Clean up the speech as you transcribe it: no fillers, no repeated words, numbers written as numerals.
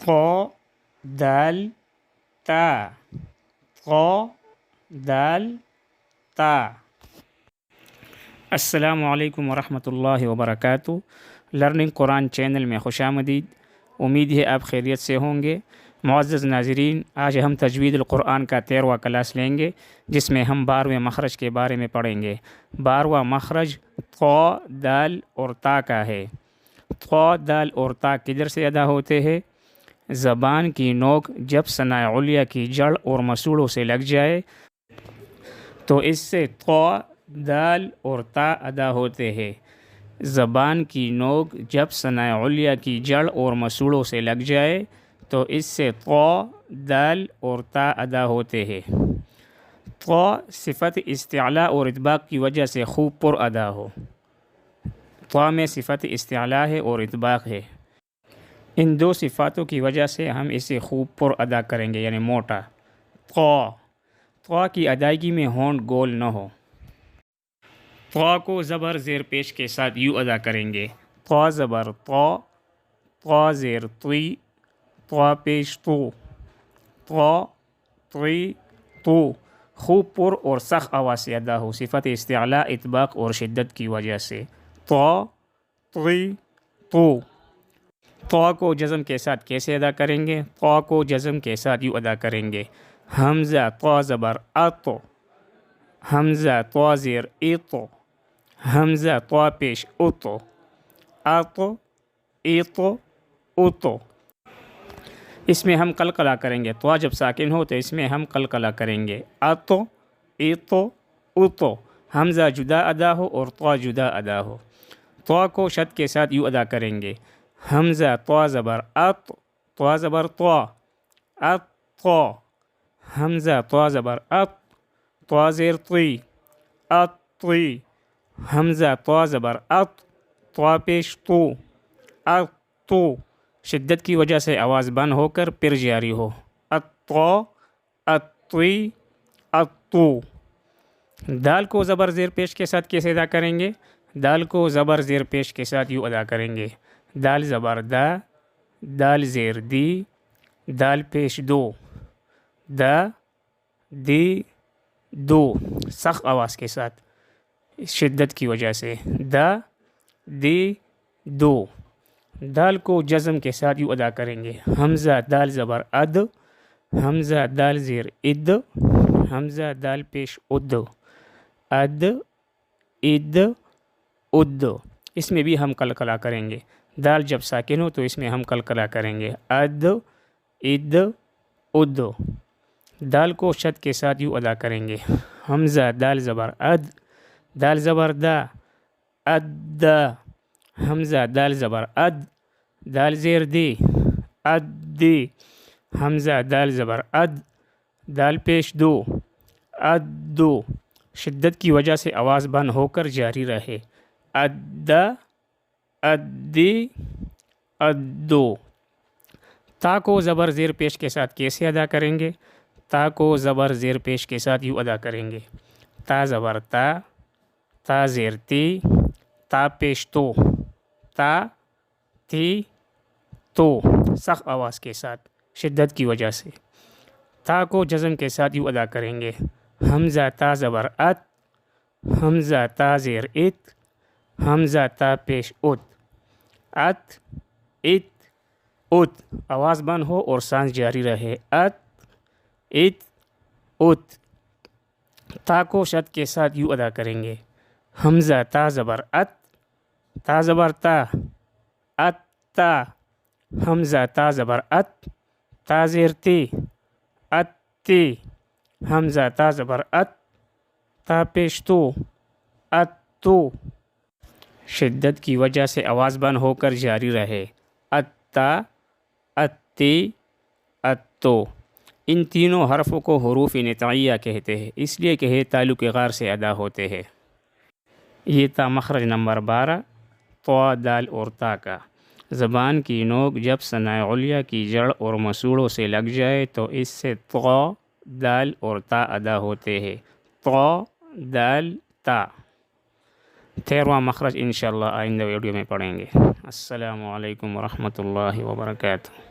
ق دال تا ق دال تا۔ السلام علیکم ورحمۃ اللہ وبرکاتہ۔ لرننگ قرآن چینل میں خوش آمدید۔ امید ہے آپ خیریت سے ہوں گے۔ معزز ناظرین، آج ہم تجوید القرآن کا 13واں کلاس لیں گے، جس میں ہم 12ویں مخرج کے بارے میں پڑھیں گے۔ 12واں مخرج ق دال اور تا کا ہے۔ ق دال اور تا کدھر سے ادا ہوتے ہیں؟ زبان کی نوک جب ثناء علیہ کی جڑ اور مسوڑوں سے لگ جائے تو اس سے ق دال اور تا ادا ہوتے ہیں۔ زبان کی نوک جب ثناء علیہ کی جڑ اور مسوڑوں سے لگ جائے تو اس سے ق دال اور تا ادا ہوتے ہیں۔ ق صفت استعلاء اور اطباق کی وجہ سے خوب پر ادا ہو۔ ق میں صفت استعلاء ہے اور اطباق ہے۔ ان دو صفاتوں کی وجہ سے ہم اسے خوب پر ادا کریں گے، یعنی موٹا۔ ق کی ادائیگی میں ہونٹ گول نہ ہو۔ ق کو زبر زیر پیش کے ساتھ یوں ادا کریں گے: ق زبر ط، ط زیر طی، ط پیش تو، ط طی تو۔ خوب پر اور سخت آواز سے ادا ہو، صفت استعلاء، اطباق اور شدت کی وجہ سے۔ ط طی تو۔ ط کو جزم کے ساتھ کیسے ادا کریں گے؟ ط کو جزم کے ساتھ یوں ادا کریں گے: حمزہ ط زبر ات، حمزہ ط زیر ایت، حمزہ ط پیش ات، ات ایت ات۔ اس میں ہم قلقلہ کریں گے۔ ط جب ساکن ہو تو اس میں ہم قلقلہ کریں گے: ات ایت ات۔ حمزہ جدا ادا ہو اور ط جدا ادا ہو۔ ط کو شد کے ساتھ یوں ادا کریں گے: حمزہ ط زبر ات، ط زبر ط، ات ط۔ حمزہ ط زبر ات، ط زیر طی، ات طی۔ حمزہ ط زبر ات، ط پیش تو، ات تو۔ شدت کی وجہ سے آواز بند ہو کر پھر جاری ہو: ات طی ات تو۔ دال کو زبر زیر پیش کے ساتھ کیسے ادا کریں گے؟ دال کو زبر زیر پیش کے ساتھ یوں ادا کریں گے: دال زبر دا، دال زیر دی، دال پیش دو، دا دی دو۔ سخت آواز کے ساتھ شدت کی وجہ سے: دا دی دو۔ دال کو جزم کے ساتھ یوں ادا کریں گے: حمزہ دال زبر اد، حمزہ دال زیر اد، حمزہ دال پیش اد، اد اد اد۔ اس میں بھی ہم قلقلہ کریں گے۔ دال جب ساکن ہو تو اس میں ہم قلقلہ کریں گے: اد اد اد۔ دال کو شد کے ساتھ یوں ادا کریں گے: حمزہ دال زبر اد، دال زبر دا، اد۔ حمزہ دال زبر اد، دال زیر دی، اد دی۔ حمزہ دال زبر اد، دال پیش دو، اد دو۔ شدت کی وجہ سے آواز بند ہو کر جاری رہے: اد ادی ادو۔ تا کو زبر زیر پیش کے ساتھ کیسے ادا کریں گے؟ تا کو زبر زیر پیش کے ساتھ یوں ادا کریں گے: تا زبر تا، تا زیر تی، تا پیش تو، تا تی تو۔ سخت آواز کے ساتھ شدت کی وجہ سے۔ تا کو جزم کے ساتھ یوں ادا کریں گے: حمزہ تا زبر ات، حمزہ تا زیر ات، حمزہ تا پیش ات، ات ات ات۔ آواز بند ہو اور سانس جاری رہے: ات ات ات۔ تا کو شد کے ساتھ یوں ادا کریں گے: حمزہ تا زبر ات، تا زبر تا، ات تا۔ حمزہ تا زبر ات، تا زیر تی، ات تی۔ حمزہ تا زبر ات، تا پیش تو، ات تو۔ شدت کی وجہ سے آواز بند ہو کر جاری رہے: اتا اتی اتو۔ ان تینوں حرفوں کو حروف نطعیہ کہتے ہیں، اس لیے کہ یہ تعلق غار سے ادا ہوتے ہیں۔ یہ تھا مخرج نمبر 12 ط دال اور تا کا۔ زبان کی نوک جب ثناء علیہ کی جڑ اور مسوڑوں سے لگ جائے تو اس سے ط دال اور تا ادا ہوتے ہیں: ط دال تا۔ 13واں مخرج انشاءاللہ آئندہ ویڈیو میں پڑھیں گے۔ السلام علیکم ورحمۃ اللہ وبرکاتہ۔